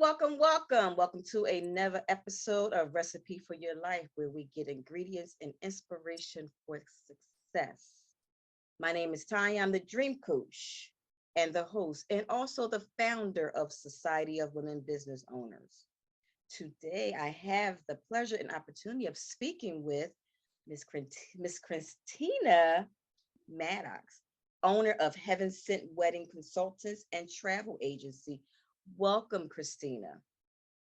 Welcome to another episode of Recipe for Your Life, where we get ingredients and inspiration for success. My name is Tonya. I'm the dream coach and the host, and also the founder of Society of Women Business Owners. Today, I have the pleasure and opportunity of speaking with Miss Christina Maddox, owner of Heaven Sent Wedding Consultants and Travel Agency. Welcome, Christina.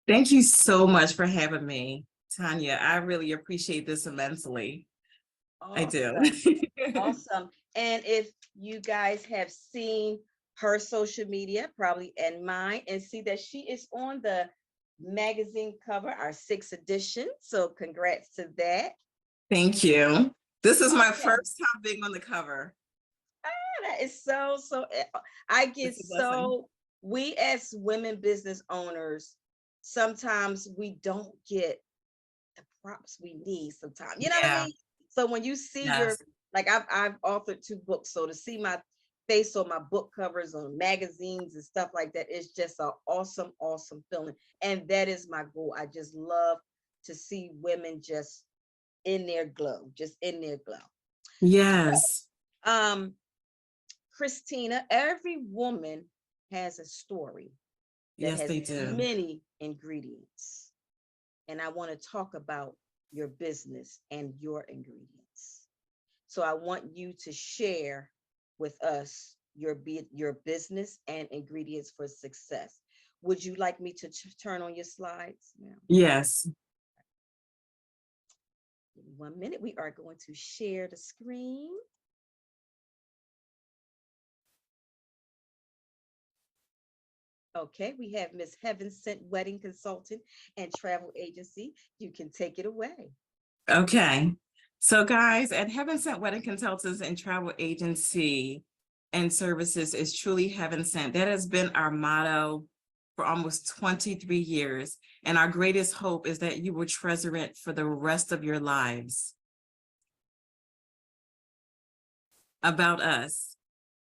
Thank you so much for having me, Tonya. I really appreciate this immensely. I do. Awesome. Awesome. And if you guys have seen her social media, probably and mine, and see that she is on the magazine cover, our sixth edition. So congrats to that. Thank you. This is my Okay. first time being on the cover. That is so, I get It's a blessing. we as women business owners, sometimes we don't get the props we need sometimes. You know what I Yeah. mean? So when you see Yes. like I've authored 2 books, so to see my face on my book covers on magazines and stuff like that is just an awesome feeling. And that is my goal. I just love to see women just in their glow, just in their glow. Yes. Um, Christina, every woman has a story that Yes, has they do. many ingredients. And I want to talk about your business and your ingredients. So I want you to share with us your business and ingredients for success. Would you like me to turn on your slides now? Yes. 1 minute. We are going to share the screen. Okay, we have Miss Heaven Sent Wedding Consultant and Travel Agency. You can take it away. Okay. So guys, at Heaven Sent Wedding Consultants and Travel Agency and Services is truly heaven sent. That has been our motto for almost 23 years. And our greatest hope is that you will treasure it for the rest of your lives. About us.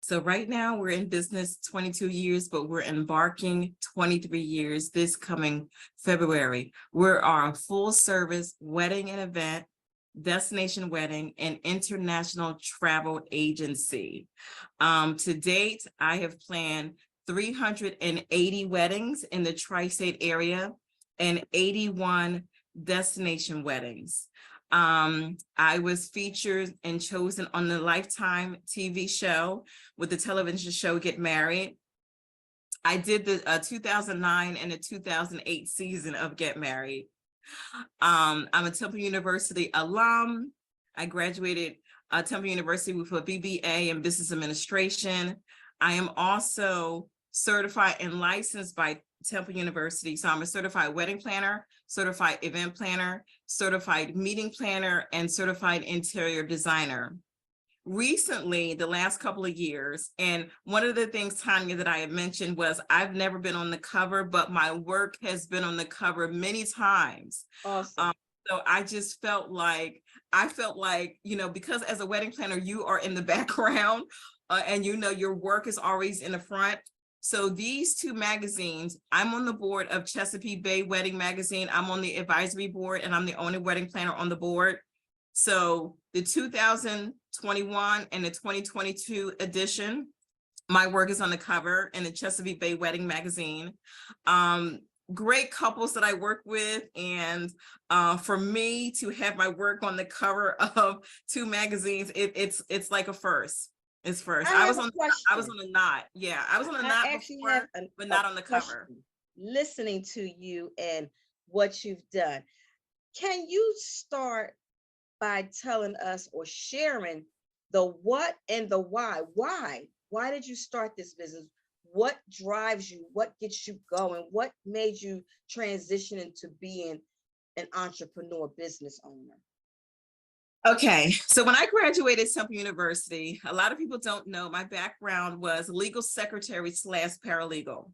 So right now we're in business 22 years, but we're embarking 23 years this coming February. We're our full service wedding and event, destination wedding, and international travel agency. To date, I have planned 380 weddings in the tri-state area and 81 destination weddings. I was featured and chosen on the Lifetime TV show with the television show Get Married. I did the 2009 and the 2008 season of Get Married. I'm a Temple University alum. I graduated Temple University with a BBA in Business Administration. I am also certified and licensed by Temple University. So I'm a certified wedding planner, certified event planner, certified meeting planner, and certified interior designer. Recently, the last couple of years, and one of the things, Tonya, that I had mentioned was I've never been on the cover, but my work has been on the cover many times. Awesome. So I just felt like, because as a wedding planner, you are in the background and your work is always in the front. So these 2 magazines, I'm on the board of Chesapeake Bay Wedding Magazine. I'm on the advisory board and I'm the only wedding planner on the board. So the 2021 and the 2022 edition, my work is on the cover in the Chesapeake Bay Wedding Magazine. Great couples that I work with. And for me to have my work on the cover of 2 magazines, it's like a first. It's first. I was on a knot. Yeah, I was on a knot before, but not on the cover. Listening to you and what you've done, can you start by telling us or sharing the what and the why? Why did you start this business? What drives you? What gets you going? What made you transition into being an entrepreneur business owner? Okay, so when I graduated Temple University, a lot of people don't know my background was legal secretary / paralegal.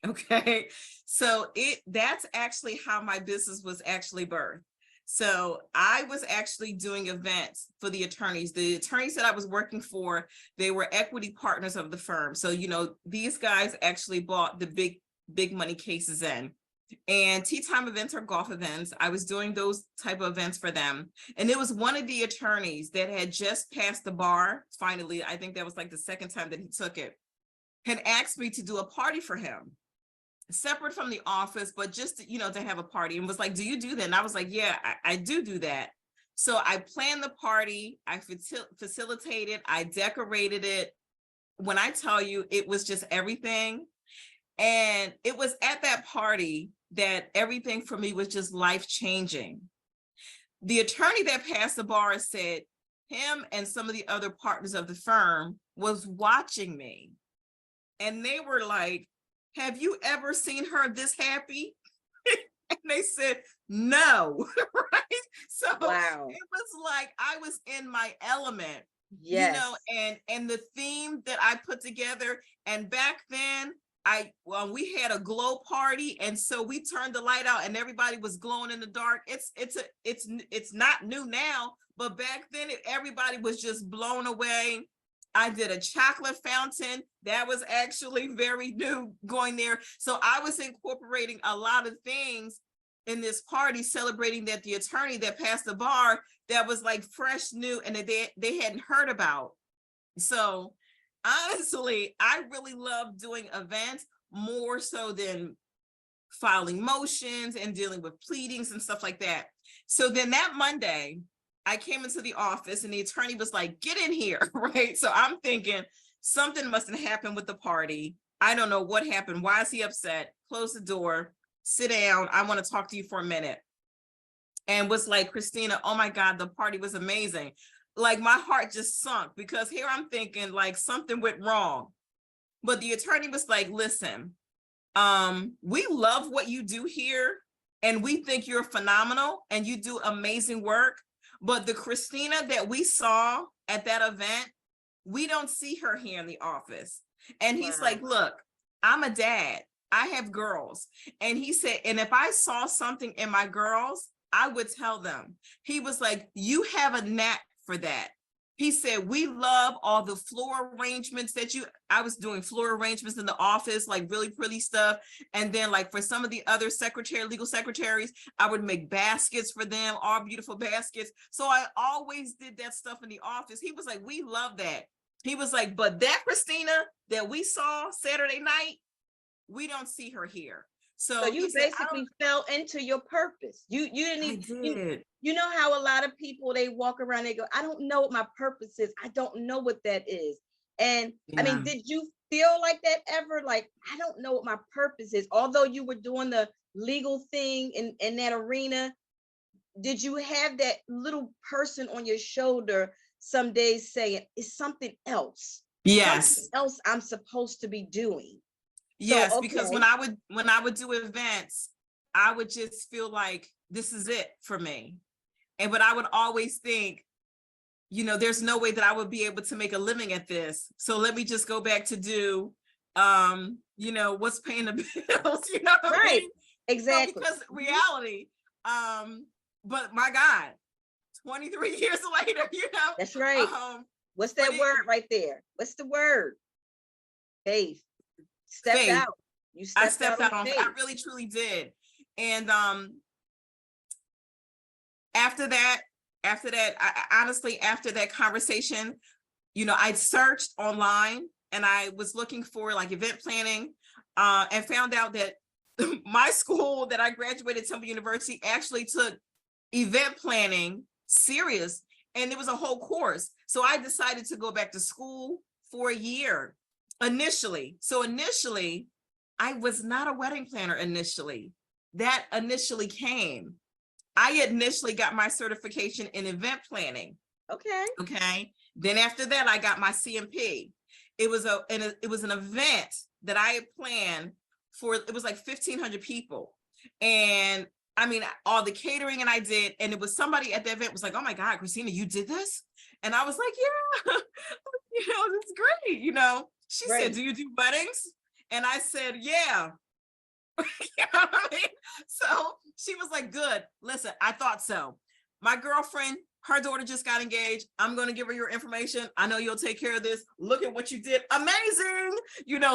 Okay, so that's actually how my business was actually birthed. So I was actually doing events for the attorneys. The attorneys that I was working for, they were equity partners of the firm. So, these guys actually bought the big big money cases in. And tea time events are golf events. I was doing those type of events for them. And it was one of the attorneys that had just passed the bar. Finally, I think that was like the second time that he took it, had asked me to do a party for him, separate from the office, but just to, to have a party, and was like, do you do that? And I was like, yeah, I do that. So I planned the party, I facilitated, I decorated it. When I tell you, it was just everything. And it was at that party that everything for me was just life-changing. The attorney that passed the bar said him and some of the other partners of the firm was watching me. And they were like, have you ever seen her this happy? And they said, no, right? So Wow. it was like I was in my element, Yes. and the theme that I put together. And back then, we had a glow party, and so we turned the light out and everybody was glowing in the dark. It's not new now, but back then everybody was just blown away. I did a chocolate fountain that was actually very new going there. So I was incorporating a lot of things in this party, celebrating that the attorney that passed the bar, that was like fresh, new, and that they hadn't heard about. So honestly, I really love doing events more so than filing motions and dealing with pleadings and stuff like that. So then that Monday, I came into the office and the attorney was like, get in here, right? So I'm thinking something must have happened with the party. I don't know what happened. Why is he upset? Close the door, sit down. I want to talk to you for a minute. And was like, Christina, oh my God, the party was amazing. Like my heart just sunk, because here I'm thinking like something went wrong. But the attorney was like, listen, we love what you do here and we think you're phenomenal and you do amazing work. But the Christina that we saw at that event, we don't see her here in the office. And he's like, look, I'm a dad. I have girls. And he said, and if I saw something in my girls, I would tell them. He was like, you have a knack for that. He said, we love all the floor arrangements I was doing floor arrangements in the office, like really pretty stuff. And then like for some of the other legal secretaries, I would make baskets for them, all beautiful baskets. So I always did that stuff in the office. He was like, we love that. He was like, but that Christina that we saw Saturday night, we don't see her here. So you basically fell into your purpose. You didn't even, you know how a lot of people, they walk around, they go, I don't know what my purpose is. I don't know what that is. And I mean, did you feel like that ever? Like, I don't know what my purpose is. Although you were doing the legal thing in that arena, did you have that little person on your shoulder some days saying, it's something else? Yes. Something else I'm supposed to be doing. Yes, so, okay. Because when I would do events, I would just feel like this is it for me. But I would always think, there's no way that I would be able to make a living at this. So let me just go back to do, what's paying the bills, what I mean? Exactly. So because reality, but my God, 23 years later, That's right. What's that word right there? What's the word? Faith. Stepped out. You stepped out on faith. I really truly did. And after that, I honestly, after that conversation, I searched online and I was looking for like event planning, and found out that my school that I graduated, Temple University, actually took event planning serious, and it was a whole course. So I decided to go back to school for a year. Initially, I was not a wedding planner initially. That initially came. I initially got my certification in event planning. Okay. Then after that, I got my CMP. It was an event that I had planned for. It was like 1,500 people, and I mean all the catering, and I did. And it was somebody at the event was like, "Oh my God, Christina, you did this?" And I was like, "Yeah, it's great." She said, do you do weddings? And I said, yeah. You know what I mean? So she was like, good. Listen, I thought so. My girlfriend, her daughter just got engaged. I'm going to give her your information. I know you'll take care of this. Look at what you did. Amazing.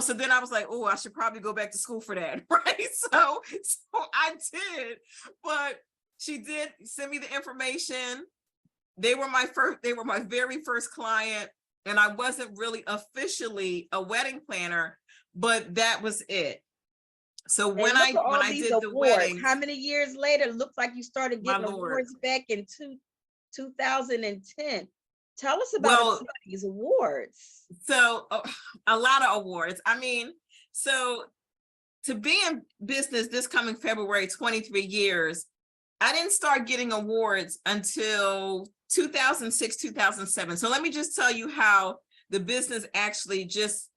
So then I was like, oh, I should probably go back to school for that. Right. So I did, but she did send me the information. They were my very first client. And I wasn't really officially a wedding planner, but that was it. So when I did the wedding, how many years later, it looks like you started getting awards back in 2010. Tell us about these awards. So a lot of awards. I mean, so to be in business this coming February, 23 years, I didn't start getting awards until 2006, 2007. So let me just tell you how the business actually just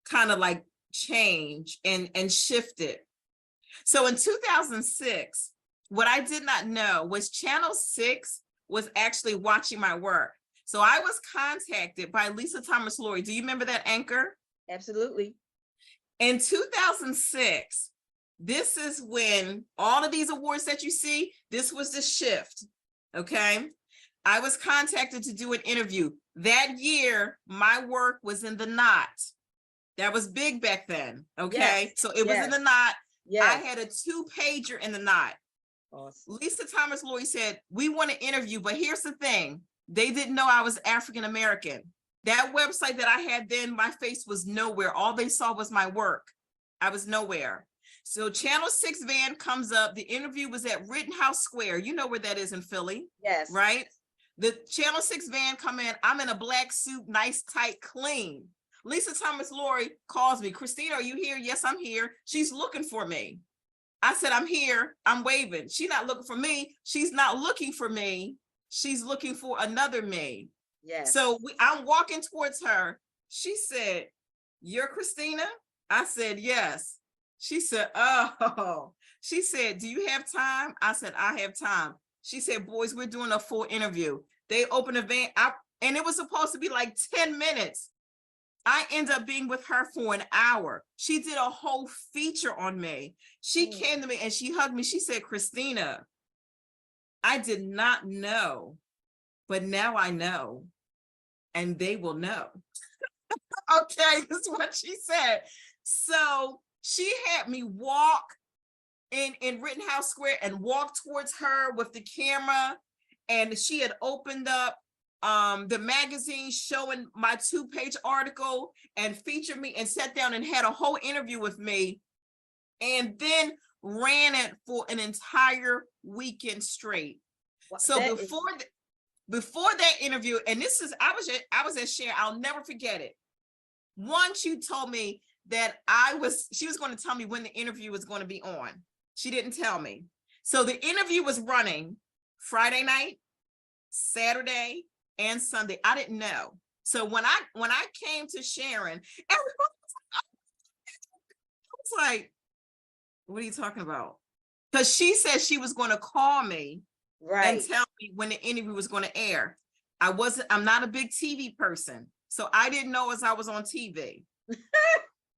kind of like changed and shifted. So in 2006, what I did not know was Channel 6 was actually watching my work. So I was contacted by Lisa Thomas-Laurie. Do you remember that anchor? Absolutely. In 2006, this is when all of these awards that you see, this was the shift, okay? I was contacted to do an interview. That year, my work was in the Knot. That was big back then, okay? Yes. So it was in the Knot. Yes. I had a 2-pager in the Knot. Awesome. Lisa Thomas-Laurie said, we want to interview, but here's the thing. They didn't know I was African-American. That website that I had then, my face was nowhere. All they saw was my work. I was nowhere. So Channel 6 van comes up. The interview was at Rittenhouse Square. You know where that is in Philly. Yes. Right? The Channel 6 van come in. I'm in a black suit, nice, tight, clean. Lisa Thomas-Laurie calls me. Christina, are you here? Yes, I'm here. She's looking for me. I said, I'm here. I'm waving. She's not looking for me. She's not looking for me. She's looking for another me. Yes. So I'm walking towards her. She said, you're Christina? I said, yes. She said, oh. She said, do you have time? I said, I have time. She said, boys, we're doing a full interview. They opened a van, and it was supposed to be like 10 minutes. I ended up being with her for an hour. She did a whole feature on me. She came to me and she hugged me. She said, Christina, I did not know, but now I know, and they will know. Okay, this is what she said. So she had me walk in Rittenhouse Square and walk towards her with the camera, and she had opened up the magazine showing my 2-page article and featured me and sat down and had a whole interview with me, and then ran it for an entire weekend straight. So before that interview, and this is, I was at Share, I'll never forget it. Once you told me that she was going to tell me when the interview was going to be on. She didn't tell me. So the interview was running Friday night, Saturday, and Sunday. I didn't know. So when I came to Sharon, everyone was like, what are you talking about? Because she said she was going to call me and tell me when the interview was going to air. I'm not a big TV person. So I didn't know as I was on TV.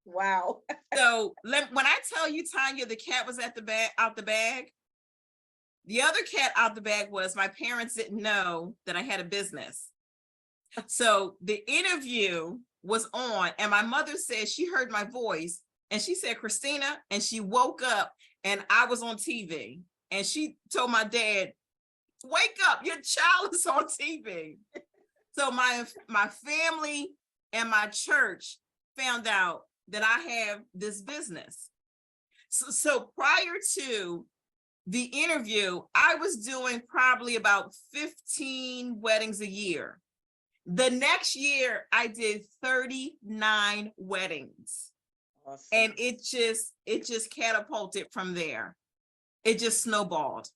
Wow. So when I tell you, Tonya, the cat was out the bag, the other cat out the bag was my parents didn't know that I had a business. So the interview was on, and my mother said she heard my voice, and she said, Christina, and she woke up and I was on TV, and she told my dad, wake up, your child is on TV. So my family and my church found out that I have this business. So prior to the interview, I was doing probably about 15 weddings a year. The next year, I did 39 weddings. Awesome. And it just catapulted from there. It just snowballed.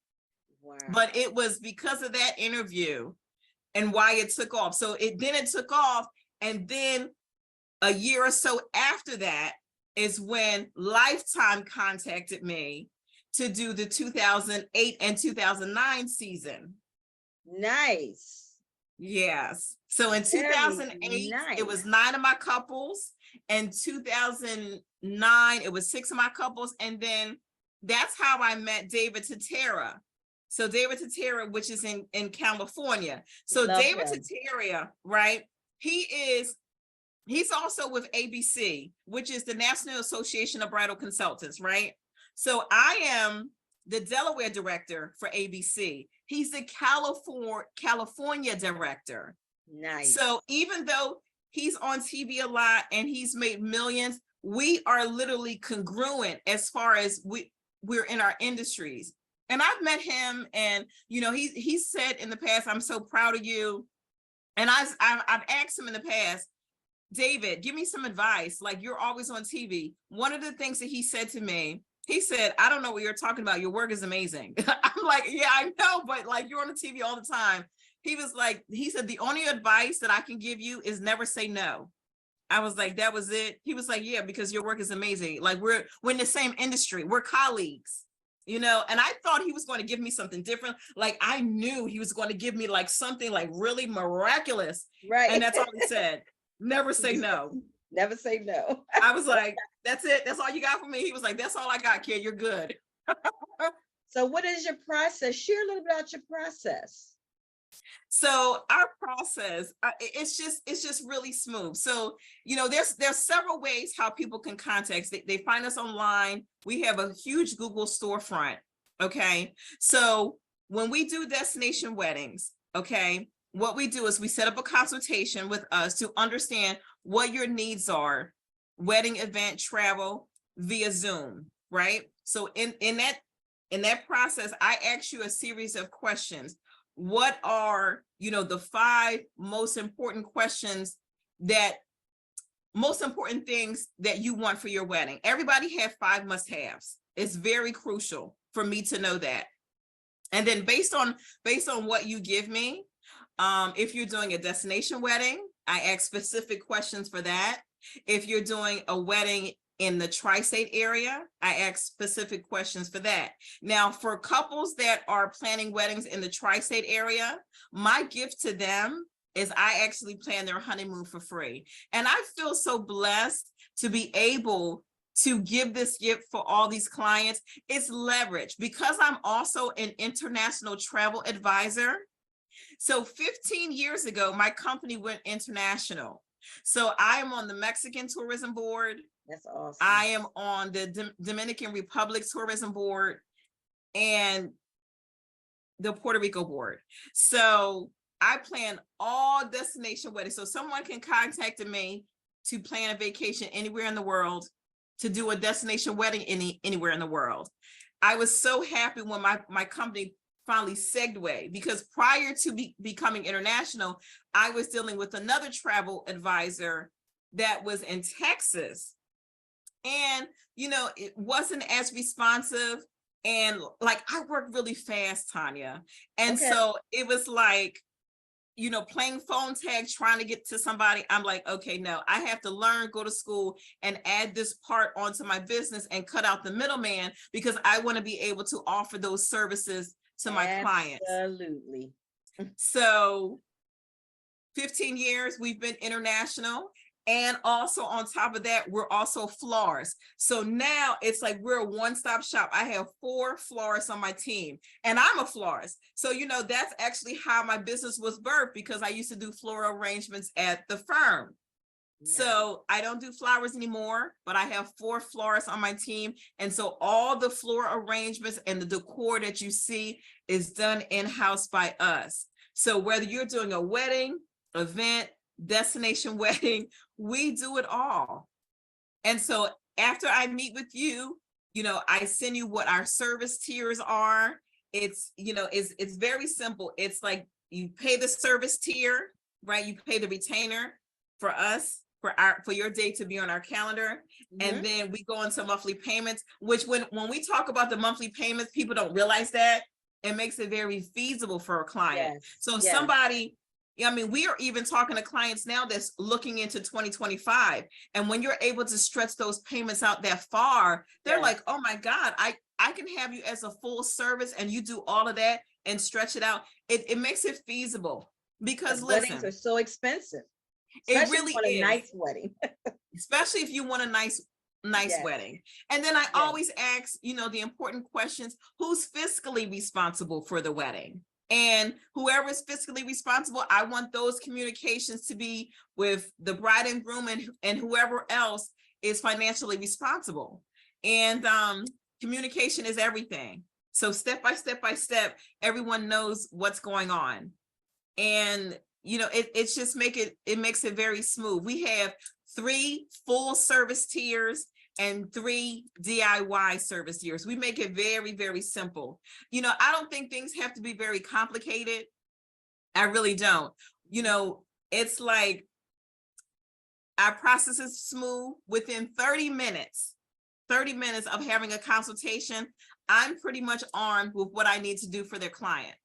Wow. But it was because of that interview and why it took off. So it took off, and then a year or so after that is when Lifetime contacted me to do the 2008 and 2009 season. Nice. Yes. So in 2008, it was 9 of my couples. In 2009, it was 6 of my couples. And then that's how I met David Tatera. So David Tatera, which is in California. So Love David him. Tatera, right? He's also with ABC, which is the National Association of Bridal Consultants, right? So I am the Delaware director for ABC. He's the California director. Nice. So even though he's on TV a lot and he's made millions, we are literally congruent as far as we're in our industries. And I've met him, and he said in the past, "I'm so proud of you." And I've asked him in the past, "David, give me some advice. Like, you're always on TV." One of the things that he said to me, he said, "I don't know what you're talking about. Your work is amazing." I'm like, "Yeah, I know, but like, you're on the TV all the time." He said, "The only advice that I can give you is never say no." I was like, "That was it?" He was like, "Yeah, because your work is amazing. Like, we're in the same industry. We're colleagues." And I thought he was going to give me something different. Like, I knew he was going to give me like something like really miraculous. Right. And that's all he said. Never say no. Never say no. I was like, "That's it. That's all you got for me?" He was like, "That's all I got, kid. You're good." So what is your process? Share a little bit about your process. So our process, it's just really smooth. So, there's several ways how people can contact. They find us online. We have a huge Google storefront. Okay. So when we do destination weddings, okay, what we do is we set up a consultation with us to understand what your needs are, wedding event travel via Zoom, right? So in that process, I ask you a series of questions. What are, the 5 most important things that you want for your wedding? Everybody have 5 must-haves. It's very crucial for me to know that. And then based on what you give me, if you're doing a destination wedding, I ask specific questions for that. If you're doing a wedding in the tri-state area, I ask specific questions for that. Now, for couples that are planning weddings in the tri-state area, my gift to them is I actually plan their honeymoon for free. And I feel so blessed to be able to give this gift for all these clients. It's leverage because I'm also an international travel advisor. So 15 years ago, my company went international. So I am on the Mexican Tourism Board. That's awesome. I am on the Dominican Republic Tourism Board and the Puerto Rico Board. So I plan all destination weddings. So someone can contact me to plan a vacation anywhere in the world, to do a destination wedding anywhere in the world. I was so happy when my company finally segued, because prior to becoming international, I was dealing with another travel advisor that was in Texas. And, it wasn't as responsive. And like, I work really fast, Tonya. And so it was like, playing phone tag, trying to get to somebody. I'm like, okay, no, I have to learn, go to school and add this part onto my business and cut out the middleman, because I want to be able to offer those services to my clients. Absolutely. So 15 years, we've been international. And also on top of that, we're also florists. So now it's like we're a one-stop shop. I have 4 florists on my team, and I'm a florist. So, that's actually how my business was birthed, because I used to do floral arrangements at the firm. Nice. So I don't do flowers anymore, but I have 4 florists on my team. And so all the floral arrangements and the decor that you see is done in-house by us. So whether you're doing a wedding, event, destination wedding, we do it all. And so after I meet with you, I send you what our service tiers are. It's very simple. It's like you pay the service tier, right? You pay the retainer for us, for your date to be on our calendar. Mm-hmm. And then we go into monthly payments, which when we talk about the monthly payments, people don't realize that it makes it very feasible for a client. Yes. So somebody, we are even talking to clients now that's looking into 2025. And when you're able to stretch those payments out that far, they're like, oh my God, I can have you as a full service and you do all of that and stretch it out. It makes it feasible, because weddings are so expensive. It really is. A nice wedding. Especially if you want a nice nice Yes. wedding. And then I Yes. always ask, the important questions: who's fiscally responsible for the wedding? And whoever is fiscally responsible, I want those communications to be with the bride and groom and whoever else is financially responsible. And communication is everything. So step by step, everyone knows what's going on. And it's just it makes it very smooth. We have 3 full service tiers and 3 DIY service tiers. We make it very, very simple. I don't think things have to be very complicated. I really don't. It's like our process is smooth. Within 30 minutes of having a consultation, I'm pretty much armed with what I need to do for their client.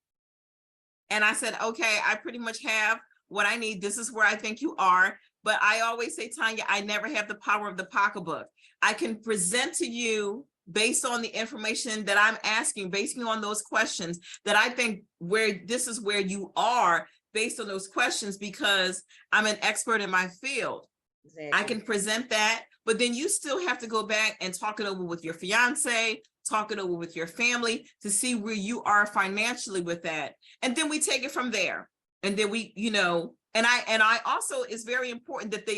And I said, okay, I pretty much have what I need. This is where I think you are. But I always say, Tonya, I never have the power of the pocketbook. I can present to you based on the information that I'm asking, based on those questions that I think this is where you are based on those questions, because I'm an expert in my field. Exactly. I can present that, but then you still have to go back and talk it over with your fiance, talk it over with your family to see where you are financially with that. And then we take it from there. And then we, and I also, it's very important that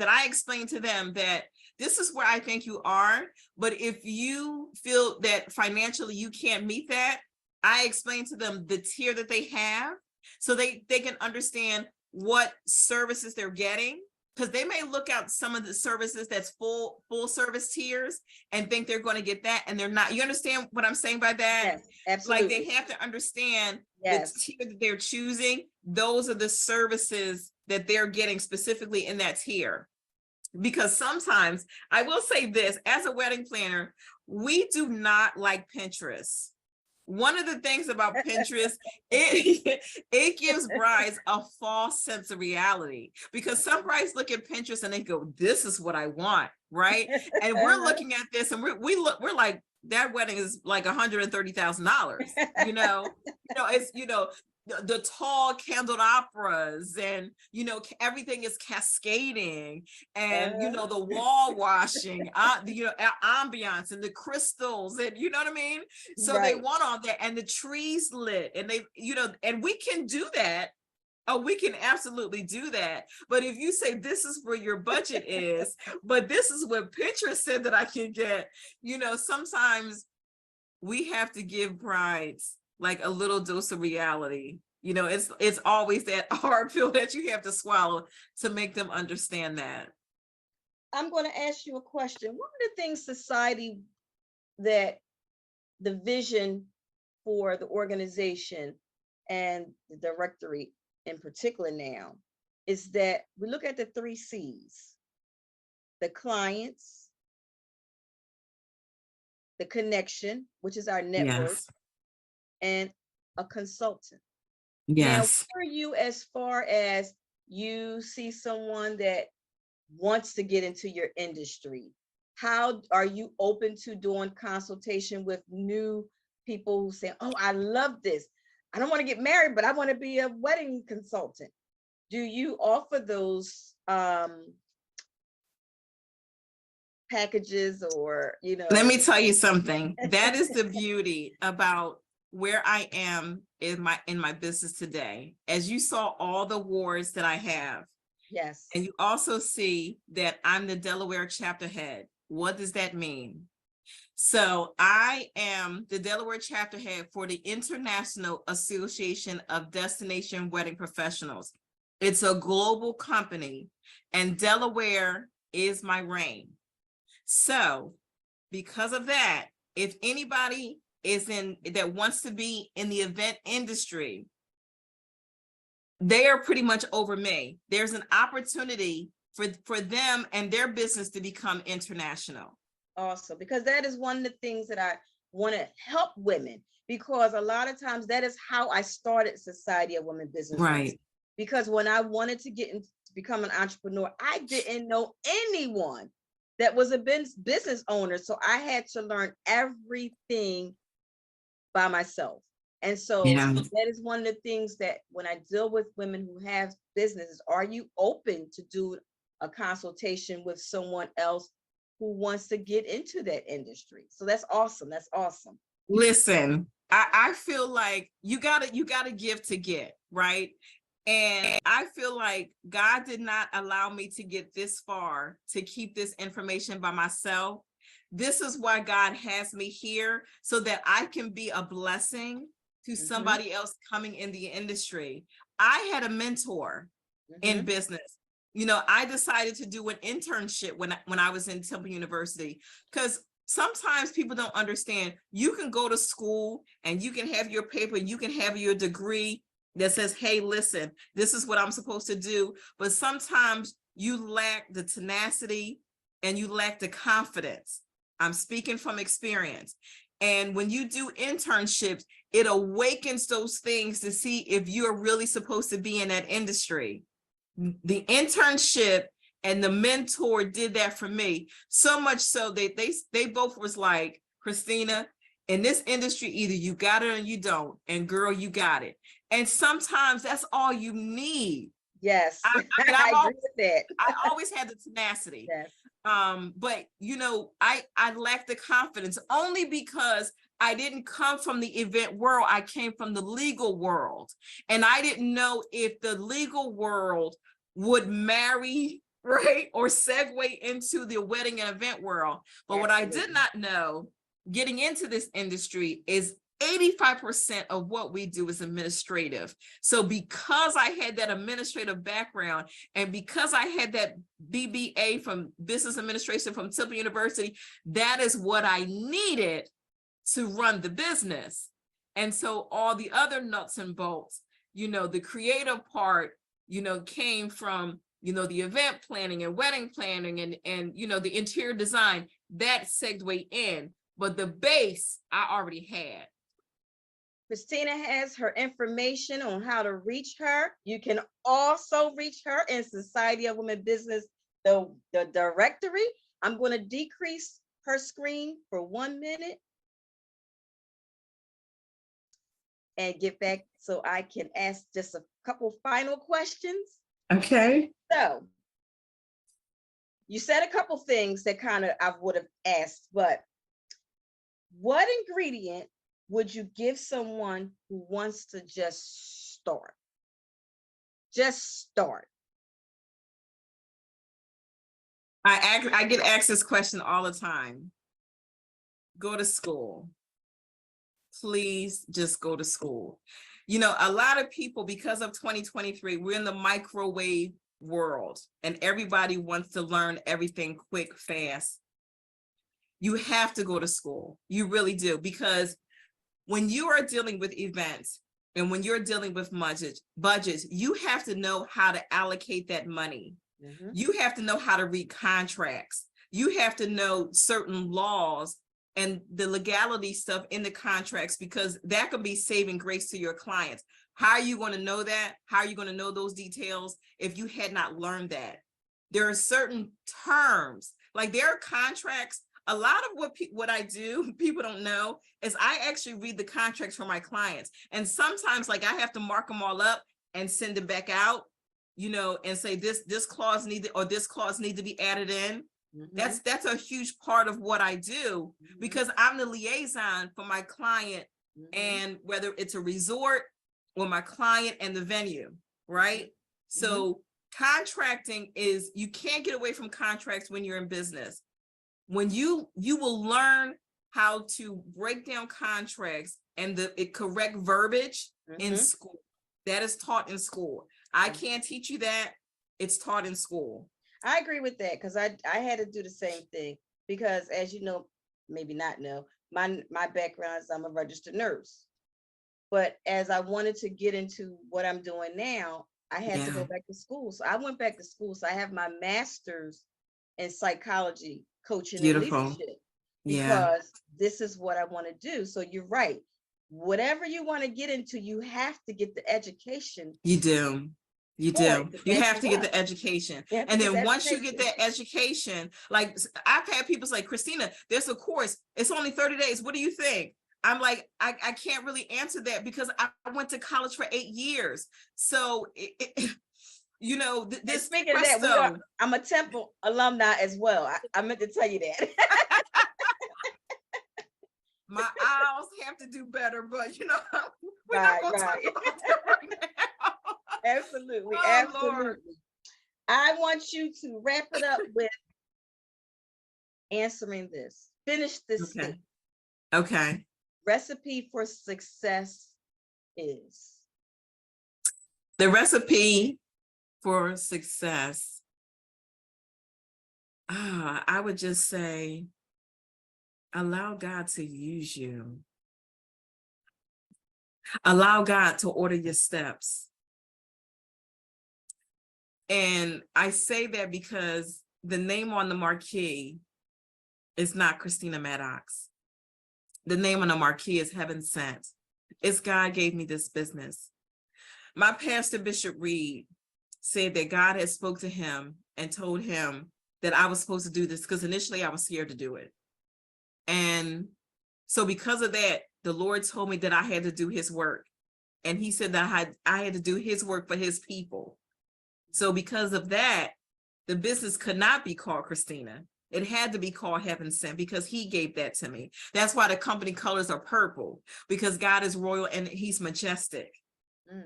I explain to them that this is where I think you are. But if you feel that financially you can't meet that, I explain to them the tier that they have so they can understand what services they're getting. Because they may look at some of the services that's full service tiers and think they're going to get that, and they're not. You understand what I'm saying by that? Yes, absolutely. Like, they have to understand yes. the tier that they're choosing. Those are the services that they're getting specifically in that tier. Because sometimes, I will say this, as a wedding planner, we do not like Pinterest. One of the things about Pinterest, it gives brides a false sense of reality, because some brides look at Pinterest and they go, this is what I want, right? And we're looking at this and we're like, that wedding is like $130,000, it's, the tall candled operas, and everything is cascading, and the wall washing, ambiance, and the crystals, and you know what I mean. So right. They want all that, and the trees lit, and they, and we can do that. Oh, we can absolutely do that. But if you say this is where your budget is, but this is what Pinterest said that I can get, sometimes we have to give brides like a little dose of reality. It's always that hard pill that you have to swallow to make them understand that. I'm going to ask you a question. One of the things society, that the vision for the organization and the directory in particular now, is that we look at the 3 C's: the clients, the connection, which is our network, yes, and a consultant. Yes. Now, where are you as far as you see someone that wants to get into your industry? How are you open to doing consultation with new people who say, oh, I love this. I don't want to get married, but I want to be a wedding consultant. Do you offer those packages, or, Let me tell you something. That is the beauty about where I am in my business today. As you saw all the awards that I have. Yes. And you also see that I'm the Delaware chapter head. What does that mean? So I am the Delaware chapter head for the International Association of Destination Wedding Professionals. It's a global company, and Delaware is my reign. So because of that, if anybody that wants to be in the event industry, they are pretty much over me. There's an opportunity for them and their business to become international. Awesome, because that is one of the things that I want to help women, because a lot of times that is how I started Society of Women Business Owners. Right. Because when I wanted to get into to become an entrepreneur, I didn't know anyone that was a business owner. So I had to learn everything by myself. And so that is one of the things that when I deal with women who have businesses, are you open to do a consultation with someone else who wants to get into that industry. So that's awesome. That's awesome. Listen, I feel like you gotta give to get, right? And I feel like God did not allow me to get this far to keep this information by myself. This is why God has me here, so that I can be a blessing to somebody else coming in the industry. I had a mentor in business. You know, I decided to do an internship when I was in Temple University, because sometimes people don't understand. You can go to school and you can have your paper, you can have your degree that says, hey, listen, this is what I'm supposed to do. But sometimes you lack the tenacity and you lack the confidence. I'm speaking from experience. And when you do internships, it awakens those things to see if you're really supposed to be in that industry. The internship and the mentor did that for me, so much so that they both was like, Christina, in this industry, either you got it or you don't. And girl, you got it. And sometimes that's all you need. Yes, I agree with that. I always had the tenacity. Yes. But you know, I lacked the confidence only because I didn't come from the event world. I came from the legal world. And I didn't know if the legal world would marry, right, or segue into the wedding and event world. But what I did not know getting into this industry is 85% of what we do is administrative. So because I had that administrative background and because I had that BBA from business administration from Temple University, that is what I needed to run the business. And so all the other nuts and bolts, you know, the creative part, you know, came from, you know, the event planning and wedding planning and you know, the interior design, that segued in. But the base I already had. Christina has her information on how to reach her. You can also reach her in Society of Women Business, the directory. I'm going to decrease her screen for 1 minute and get back so I can ask just a couple final questions. Okay. So you said a couple things that kind of I would have asked, but what ingredient would you give someone who wants to just start? Just start. I get asked this question all the time. Go to school. Please just go to school. You know, a lot of people, because of 2023, we're in the microwave world and everybody wants to learn everything quick, fast. You have to go to school. You really do, because when you are dealing with events and when you're dealing with budgets, you have to know how to allocate that money. You have to know how to read contracts. You have to know certain laws and the legality stuff in the contracts, because that could be saving grace to your clients. How are you going to know that? How are you going to know those details if you had not learned that? There are certain terms, like there are contracts. A lot of what I do, people don't know, is I actually read the contracts for my clients. And sometimes like I have to mark them all up and send them back out, you know, and say this clause needed or this clause need to be added in. That's a huge part of what I do, because I'm the liaison for my client, and whether it's a resort or my client and the venue, right? So contracting is, you can't get away from contracts when you're in business. When you will learn how to break down contracts and the correct verbiage in school. That is taught in school. I can't teach you that. It's taught in school. I agree with that, because I had to do the same thing, because as you know, maybe not know, my background is I'm a registered nurse. But as I wanted to get into what I'm doing now, I had to go back to school. So I went back to school. So I have my master's in psychology, coaching, and leadership, because this is what I want to do. So you're right. Whatever you want to get into, you have to get the education. You do. You do. You have to get the education. And then once you get that education, like I've had people say, Christina, there's a course. It's only 30 days. What do you think? I'm like, I can't really answer that, because I went to college for 8 years. So you know, And this speaking of that, presto. I'm a Temple alumni as well. I meant to tell you that. My owls have to do better, but you know, we're not Right, going to talk right. about that right now. Absolutely, Oh, Lord. absolutely. I want you to wrap it up with answering this. Finish this Okay. statement. Okay. Recipe for success is. The recipe for success, I would just say, allow God to use you. Allow God to order your steps. And I say that because the name on the marquee is not Christina Maddox. The name on the marquee is Heaven Sent. It's God gave me this business. My pastor, Bishop Reed, said that God had spoke to him and told him that I was supposed to do this because initially I was scared to do it. And so because of that, the Lord told me that I had to do his work. And he said that I had to do his work for his people. So because of that, the business could not be called Christina. It had to be called Heaven Sent because he gave that to me. That's why the company colors are purple, because God is royal and he's majestic. Mm.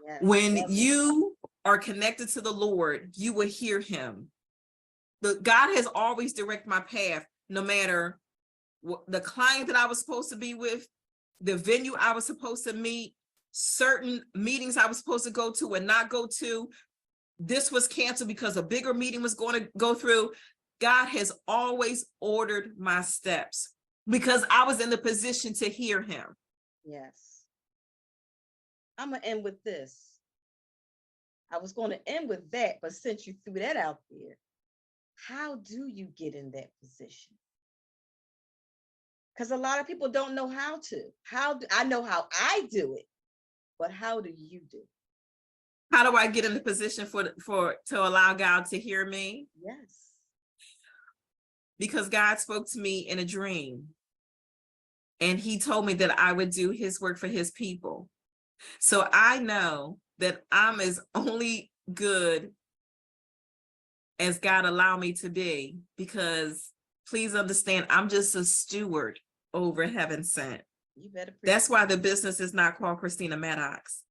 Yes, When love it. you are connected to the Lord, you will hear him. God has always directed my path, no matter the client that I was supposed to be with, the venue I was supposed to meet, certain meetings I was supposed to go to and not go to. This was canceled because a bigger meeting was going to go through. God has always ordered my steps because I was in the position to hear him. Yes. I'm going to end with this. I was going to end with that, but since you threw that out there, how do you get in that position? Because a lot of people don't know how to. I know how I do it, but how do you do it? How do I get in the position to allow God to hear me? Yes. Because God spoke to me in a dream. And he told me that I would do his work for his people. So I know that I'm as only good as God allowed me to be, because please understand, I'm just a steward over Heaven Sent. You better. That's why the business is not called Christina Maddox.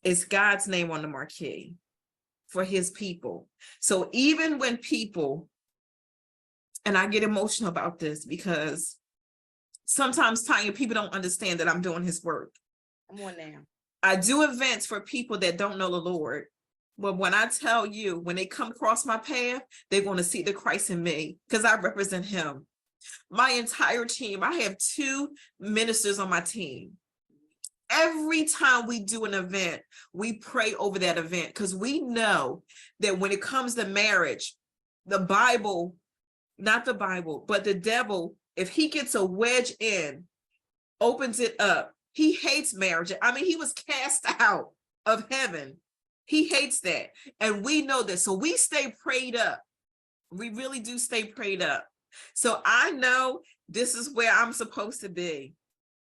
It's God's name on the marquee for his people. So even when people, and I get emotional about this because sometimes, Tonya, people don't understand that I'm doing his work. Come on now. I do events for people that don't know the Lord. But when I tell you, when they come across my path, they're going to see the Christ in me because I represent him. My entire team, I have 2 ministers on my team. Every time we do an event, we pray over that event because we know that when it comes to marriage, the Bible, not the Bible, but the devil, if he gets a wedge in, opens it up, he hates marriage. I mean, he was cast out of heaven. He hates that. And we know this. So we stay prayed up. We really do stay prayed up. So I know this is where I'm supposed to be.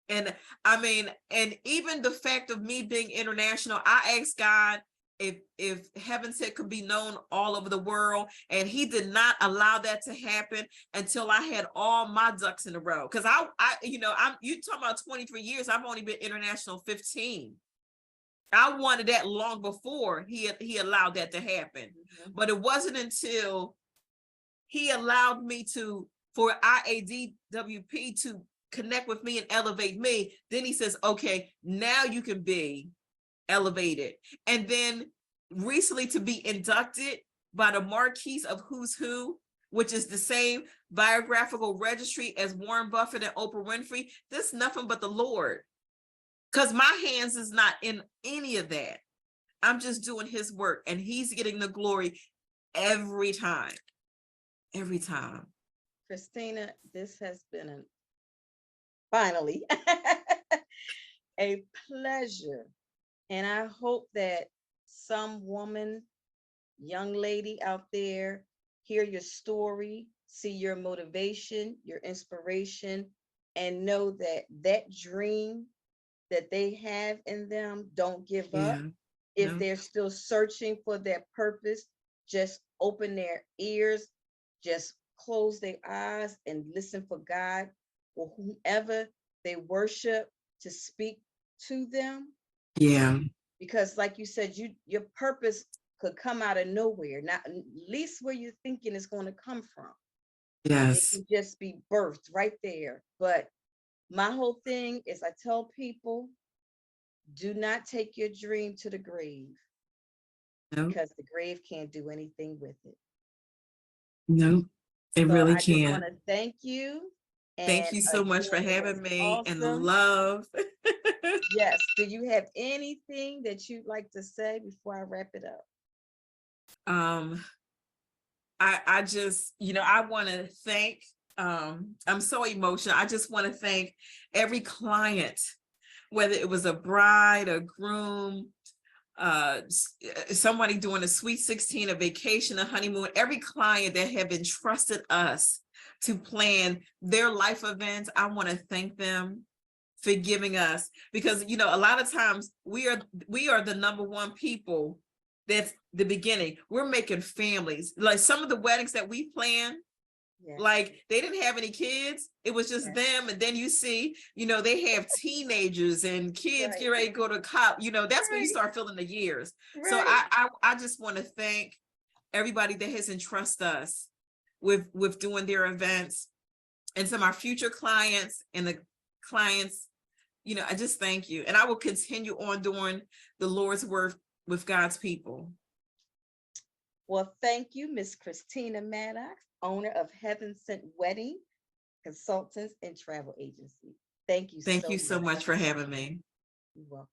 And I mean, and even the fact of me being international, I asked God if Heaven Sent could be known all over the world, and he did not allow that to happen until I had all my ducks in a row. Because you talking about 23 years, I've only been international 15. I wanted that long before he allowed that to happen. Mm-hmm. But it wasn't until he allowed me for IADWP to connect with me and elevate me. Then he says, okay, now you can be elevated. And then recently to be inducted by the Marquis of Who's Who, which is the same biographical registry as Warren Buffett and Oprah Winfrey. This is nothing but the Lord. Because my hands is not in any of that. I'm just doing his work, and he's getting the glory every time. Every time. Christina, this has been finally a pleasure. And I hope that some woman, young lady out there, hear your story, see your motivation, your inspiration, and know that dream that they have in them, don't give up. If they're still searching for their purpose, just open their ears, just close their eyes and listen for God or whomever they worship to speak to them. Yeah. Because like you said, your purpose could come out of nowhere, not at least where you're thinking it's going to come from. It Yes. can just be birthed right there. But my whole thing is I tell people, do not take your dream to the grave, No, because the grave can't do anything with it. no, it So really I just want can't. to thank you. Thank And you so much for again, it was having me and the awesome. love. Yes. Do you have anything that you'd like to say before I wrap it up? I just, I want to thank, I'm so emotional. I just want to thank every client, whether it was a bride, a groom, somebody doing a sweet 16, a vacation, a honeymoon, every client that have entrusted us to plan their life events. I want to thank them for giving us, because a lot of times we are the number one people. That's the beginning. We're making families. Like some of the weddings that we plan, Yes. like they didn't have any kids. It was just them. And then you see, they have teenagers and kids get ready to go to college. That's when you start feeling the years. So I just want to thank everybody that has entrusted us with doing their events, and some of our future clients and the clients. I just thank you. And I will continue on doing the Lord's work with God's people. Well, thank you, Miss Christina Maddox, owner of Heaven Sent Wedding Consultants and Travel Agency. Thank you so much for having me. You're welcome.